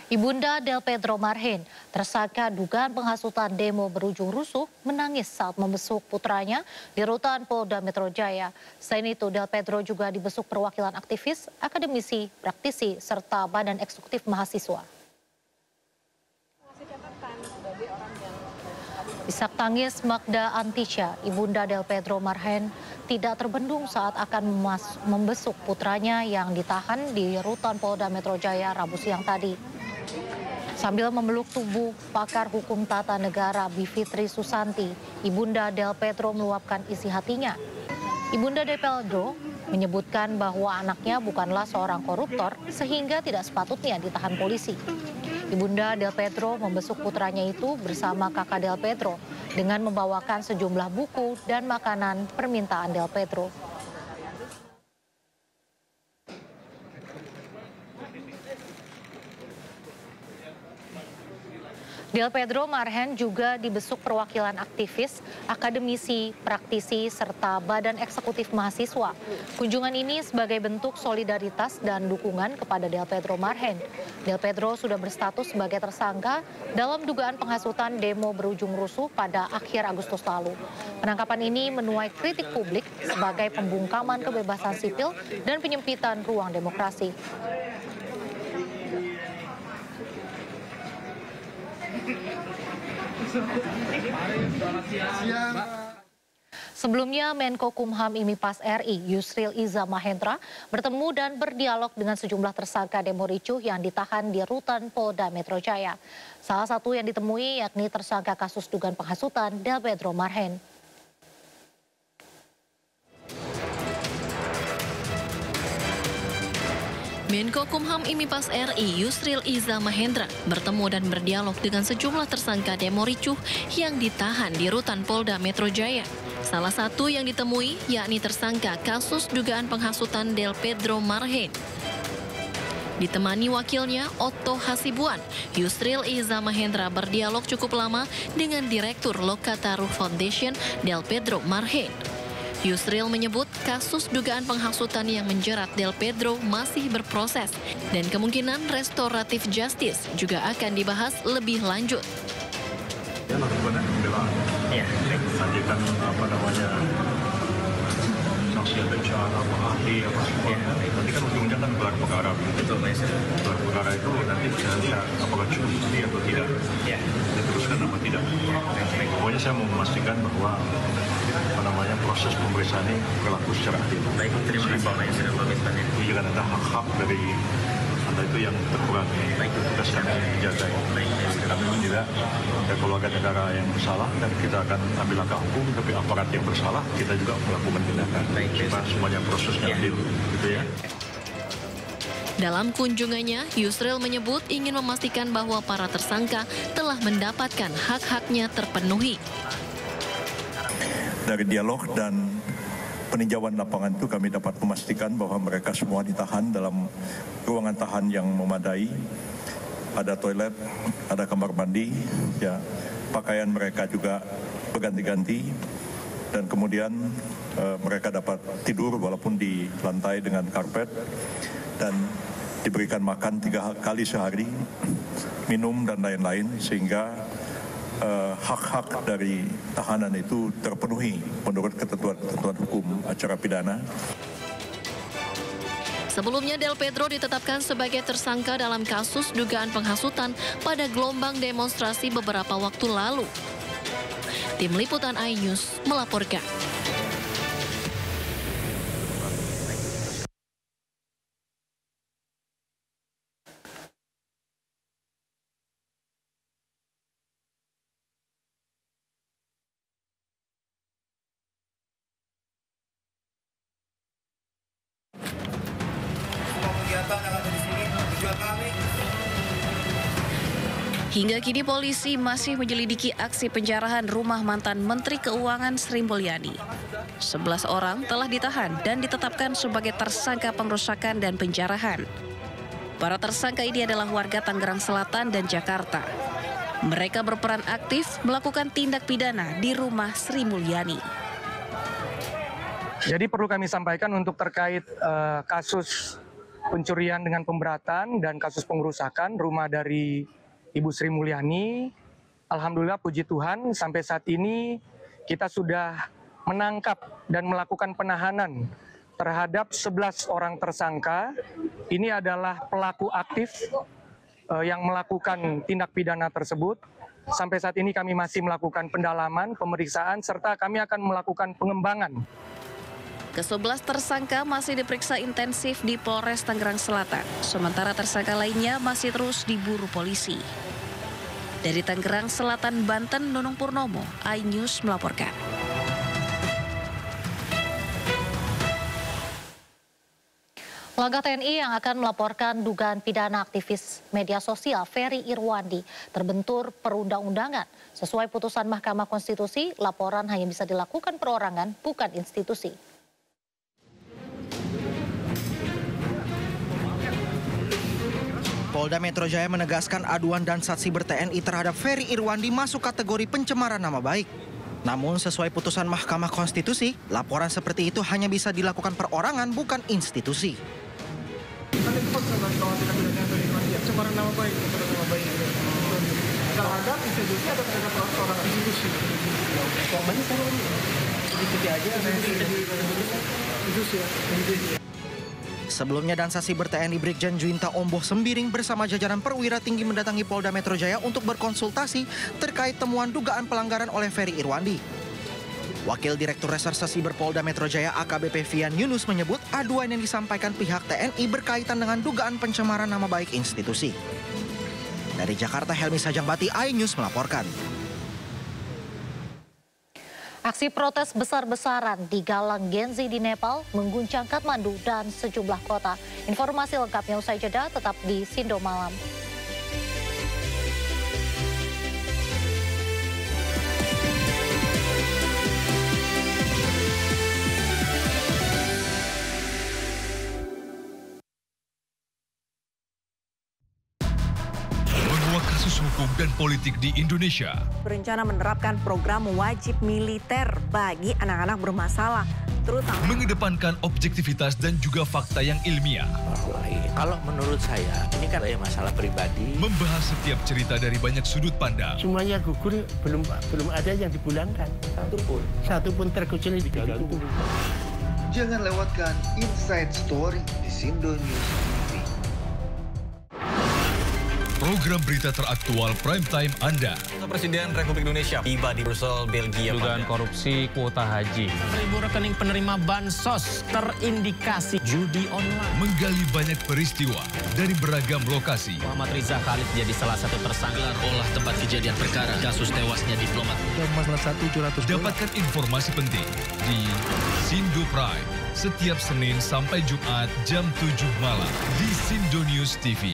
Ibunda Del Pedro Marhen, tersangka dugaan penghasutan demo berujung rusuh, menangis saat membesuk putranya di rutan Polda Metro Jaya. Selain itu, Del Pedro juga dibesuk perwakilan aktivis, akademisi, praktisi, serta badan eksekutif mahasiswa. Isak tangis Magda Antisha, ibunda Del Pedro Marhen, tidak terbendung saat akan membesuk putranya yang ditahan di rutan Polda Metro Jaya Rabu siang tadi. Sambil memeluk tubuh pakar hukum tata negara Bivitri Susanti, ibunda Del Pedro meluapkan isi hatinya. Ibunda Del Pedro menyebutkan bahwa anaknya bukanlah seorang koruptor sehingga tidak sepatutnya ditahan polisi. Ibunda Del Pedro membesuk putranya itu bersama kakak Del Pedro dengan membawakan sejumlah buku dan makanan permintaan Del Pedro. Del Pedro Marhen juga dibesuk perwakilan aktivis, akademisi, praktisi, serta badan eksekutif mahasiswa. Kunjungan ini sebagai bentuk solidaritas dan dukungan kepada Del Pedro Marhen. Del Pedro sudah berstatus sebagai tersangka dalam dugaan penghasutan demo berujung rusuh pada akhir Agustus lalu. Penangkapan ini menuai kritik publik sebagai pembungkaman kebebasan sipil dan penyempitan ruang demokrasi. Sebelumnya, Menko Kumham IMIPAS RI Yusril Iza Mahendra bertemu dan berdialog dengan sejumlah tersangka demo ricuh yang ditahan di rutan Polda Metro Jaya. Salah satu yang ditemui yakni tersangka kasus dugaan penghasutan Del Pedro Marhen. Menko Kumham IMIPAS RI Yusril Iza Mahendra bertemu dan berdialog dengan sejumlah tersangka demo ricuh yang ditahan di rutan Polda Metro Jaya. Salah satu yang ditemui yakni tersangka kasus dugaan penghasutan Del Pedro Marhen. Ditemani wakilnya Otto Hasibuan, Yusril Iza Mahendra berdialog cukup lama dengan Direktur Lokataru Foundation Del Pedro Marhen. Yusril menyebut kasus dugaan penghasutan yang menjerat Del Pedro masih berproses dan kemungkinan restoratif justice juga akan dibahas lebih lanjut. Ya, lakukan pembelaan. Ya, sajikan saksi atau bicara ahli apa semua. Ya. Nanti kan ujungnya kan gelar perkara. Betul, gelar perkara itu nanti bisa lihat apakah cukup bukti atau tidak. Ya. Diteruskan apa tidak. Pokoknya saya mau memastikan bahwa proses pemeriksaan ini berlaku secara adil. Baik, terima kasih Pak sudah memintaannya. Jika ada hak-hak dari Anda itu yang terkurangi, baik, tugas kami menjaga. Baik, kami juga ada keluarga negara yang bersalah dan kita akan ambil langkah hukum, tapi aparat yang bersalah kita juga melakukan tindakan. Baik, supaya semuanya prosesnya adil, gitu ya. Dalam kunjungannya, Yusril menyebut ingin memastikan bahwa para tersangka telah mendapatkan hak-haknya terpenuhi. Dari dialog dan peninjauan lapangan itu kami dapat memastikan bahwa mereka semua ditahan dalam ruangan tahan yang memadai. Ada toilet, ada kamar mandi, ya, pakaian mereka juga berganti-ganti dan kemudian mereka dapat tidur walaupun di lantai dengan karpet dan diberikan makan 3 kali sehari, minum dan lain-lain sehingga hak-hak dari tahanan itu terpenuhi menurut ketentuan hukum acara pidana. Sebelumnya Del Pedro ditetapkan sebagai tersangka dalam kasus dugaan penghasutan pada gelombang demonstrasi beberapa waktu lalu. Tim Liputan iNews melaporkan. Hingga kini polisi masih menyelidiki aksi penjarahan rumah mantan Menteri Keuangan Sri Mulyani. 11 orang telah ditahan dan ditetapkan sebagai tersangka pengerusakan dan penjarahan. Para tersangka ini adalah warga Tangerang Selatan dan Jakarta. Mereka berperan aktif melakukan tindak pidana di rumah Sri Mulyani. Jadi perlu kami sampaikan untuk terkait kasus pencurian dengan pemberatan dan kasus pengerusakan rumah dari Ibu Sri Mulyani. Alhamdulillah puji Tuhan sampai saat ini kita sudah menangkap dan melakukan penahanan terhadap 11 orang tersangka. Ini adalah pelaku aktif yang melakukan tindak pidana tersebut. Sampai saat ini kami masih melakukan pendalaman, pemeriksaan, serta kami akan melakukan pengembangan. Ke-11 tersangka masih diperiksa intensif di Polres Tangerang Selatan. Sementara tersangka lainnya masih terus diburu polisi. Dari Tangerang Selatan, Banten, Nunung Purnomo, iNews melaporkan. Langkah TNI yang akan melaporkan dugaan pidana aktivis media sosial Ferry Irwandi terbentur perundang-undangan. Sesuai putusan Mahkamah Konstitusi, laporan hanya bisa dilakukan perorangan, bukan institusi. Polda Metro Jaya menegaskan aduan dan saksi ber-TNI terhadap Ferry Irwandi masuk kategori pencemaran nama baik. Namun sesuai putusan Mahkamah Konstitusi, laporan seperti itu hanya bisa dilakukan perorangan, bukan institusi. Pencemaran nama baik, terhadap institusi atau terhadap orang institusi? Korbannya sama institusi aja, institusi ya. Sebelumnya Dansasi ber-TNI Brigjen Juinta Omboh Sembiring bersama jajaran perwira tinggi mendatangi Polda Metro Jaya untuk berkonsultasi terkait temuan dugaan pelanggaran oleh Ferry Irwandi. Wakil Direktur Reserse Siber Polda Metro Jaya AKBP Fian Yunus menyebut aduan yang disampaikan pihak TNI berkaitan dengan dugaan pencemaran nama baik institusi. Dari Jakarta, Helmi Sajangbati, iNews melaporkan. Aksi protes besar-besaran di Galang Genzi di Nepal mengguncang Kathmandu dan sejumlah kota. Informasi lengkapnya usai jeda, tetap di Sindo Malam. Kasus hukum dan politik di Indonesia. Berencana menerapkan program wajib militer bagi anak-anak bermasalah, terutama mengedepankan objektivitas dan juga fakta yang ilmiah. Kalau menurut saya, ini kan masalah pribadi. Membahas setiap cerita dari banyak sudut pandang. Semuanya gugur, belum ada yang dipulangkan. Satu pun terkecuali digantung. Jangan lewatkan Inside Story di Sindo News TV. Program berita teraktual prime time Anda. Presiden Republik Indonesia tiba di Brussel, Belgia. Dugaan korupsi kuota haji. 1.000 rekening penerima bansos terindikasi judi online. Menggali banyak peristiwa dari beragam lokasi. Muhammad Riza Khalid jadi salah satu tersangka. Olah tempat kejadian perkara kasus tewasnya diplomat. Masalah 1.700. Dapatkan informasi penting di Sindo Prime setiap Senin sampai Jumat jam 7 malam di Sindo News TV.